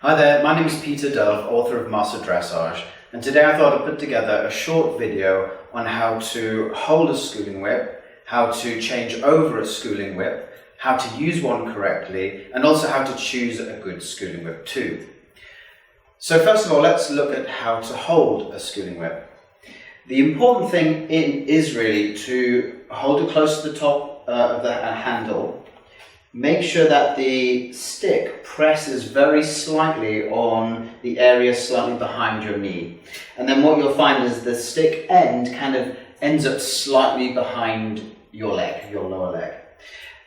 Hi there, my name is Peter Dove, author of Master Dressage, and today I thought I'd put together a short video on how to hold a schooling whip, how to change over a schooling whip, how to use one correctly, and also how to choose a good schooling whip too. So first of all, let's look at how to hold a schooling whip. The important thing is really to hold it close to the top of the handle. Make sure that the stick presses very slightly on the area slightly behind your knee. And then what you'll find is the stick end kind of ends up slightly behind your leg, your lower leg.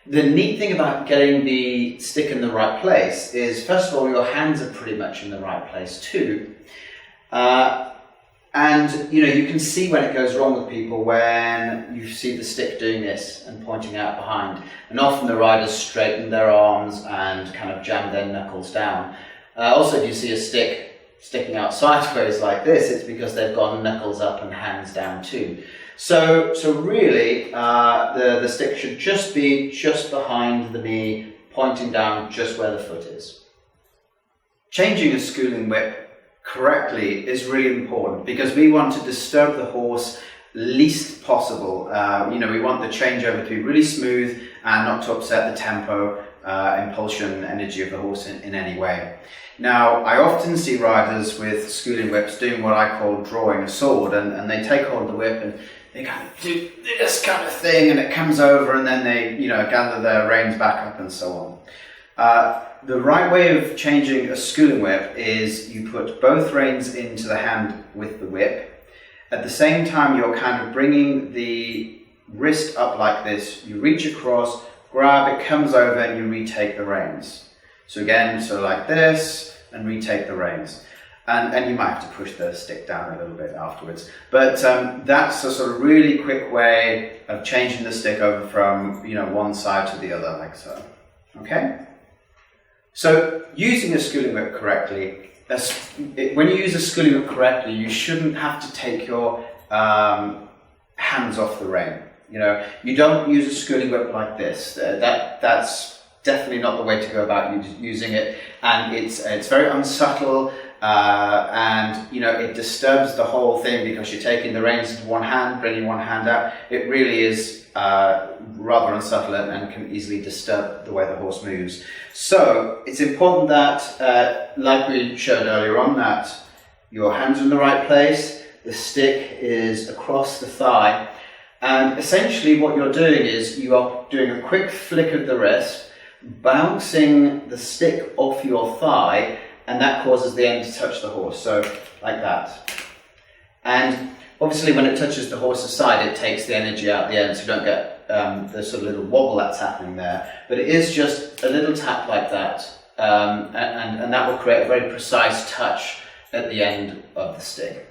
The neat thing about getting the stick in the right place is, first of all, your hands are pretty much in the right place too. And you can see when it goes wrong with people when you see the stick doing this and pointing out behind. And often the riders straighten their arms and kind of jam their knuckles down. Also, if you see a stick sticking out sideways like this, it's because they've got knuckles up and hands down too. So really, the stick should just be just behind the knee, pointing down just where the foot is. Changing a schooling whip correctly is really important because we want to disturb the horse least possible. We want the changeover to be really smooth and not to upset the tempo, impulsion, energy of the horse in any way. Now, I often see riders with schooling whips doing what I call drawing a sword, and they take hold of the whip and they kind of do this kind of thing, and it comes over, and then they gather their reins back up and so on. The right way of changing a schooling whip is you put both reins into the hand with the whip. At the same time, you're kind of bringing the wrist up like this. You reach across, grab, it comes over, and you retake the reins. So again, so like this, and retake the reins. And you might have to push the stick down a little bit afterwards. But that's a sort of really quick way of changing the stick over from one side to the other, like so. Okay? So, using a schooling whip correctly, when you use a schooling whip correctly, you shouldn't have to take your hands off the rein. You don't use a schooling whip like this. That's definitely not the way to go about using it, and it's very unsubtle, and it disturbs the whole thing because you're taking the reins into one hand, bringing one hand out. It really is rather unsubtle and can easily disturb the way the horse moves. So it's important that, like we showed earlier on, that your hands are in the right place, the stick is across the thigh, and essentially what you're doing is you are doing a quick flick of the wrist, bouncing the stick off your thigh, and that causes the end to touch the horse, so like that. And obviously when it touches the horse's side, it takes the energy out the end, so you don't get the sort of little wobble that's happening there. But it is just a little tap like that, and that will create a very precise touch at the end of the stick.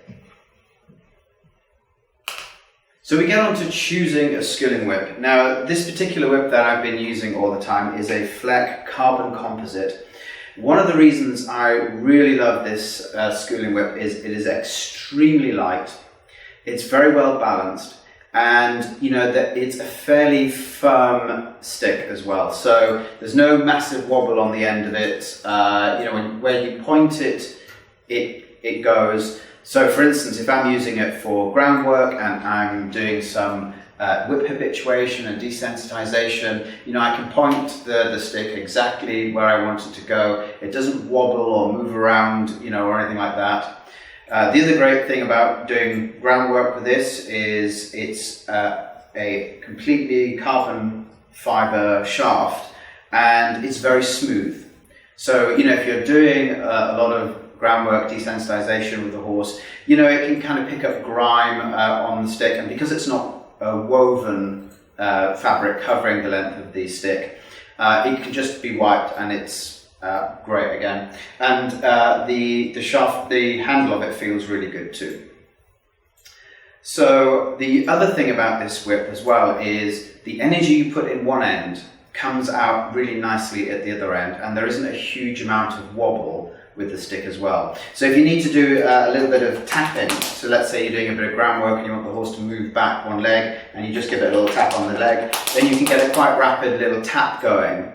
So we get on to choosing a schooling whip. Now, this particular whip that I've been using all the time is a Fleck carbon composite. One of the reasons I really love this schooling whip is it is extremely light. It's very well balanced, and that it's a fairly firm stick as well. So there's no massive wobble on the end of it. Where you point it, it goes. So for instance, if I'm using it for groundwork and I'm doing some whip habituation and desensitization, I can point the stick exactly where I want it to go. It doesn't wobble or move around, or anything like that. The other great thing about doing groundwork with this is it's a completely carbon fiber shaft, and it's very smooth. So, if you're doing a lot of groundwork desensitization with the horse, it can kind of pick up grime on the stick, and because it's not a woven fabric covering the length of the stick, it can just be wiped, and it's great again. And the handle of it feels really good too. So the other thing about this whip as well is the energy you put in one end comes out really nicely at the other end, and there isn't a huge amount of wobble with the stick as well. So if you need to do a little bit of tapping, so let's say you're doing a bit of groundwork and you want the horse to move back one leg, and you just give it a little tap on the leg, then you can get a quite rapid little tap going.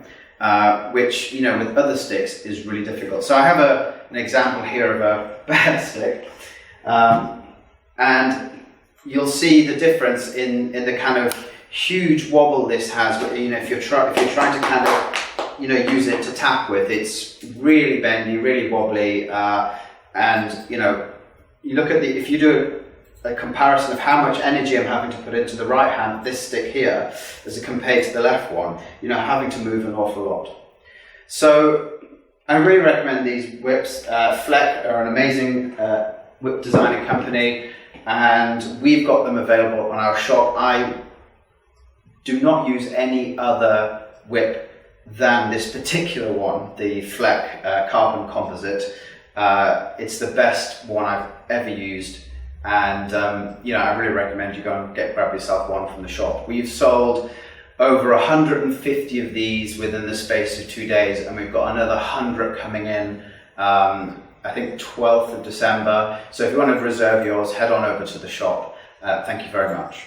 which, you know, with other sticks is really difficult. So I have an example here of a bad stick, and you'll see the difference in the kind of huge wobble this has. You know, if you're trying to kind of, you know, use it to tap with, it's really bendy, really wobbly, and, you know, you look at if you do a comparison of how much energy I'm having to put into the right hand, this stick here, as compared to the left one, you know, having to move an awful lot. So I really recommend these whips. Fleck are an amazing whip designing company, and we've got them available on our shop. I do not use any other whip than this particular one, the Fleck carbon composite. It's the best one I've ever used, and you know, I really recommend you go and grab yourself one from the shop. We've sold over 150 of these within the space of 2 days, and we've got another 100 coming in, I think 12th of December. So if you want to reserve yours, head on over to the shop. Thank you very much.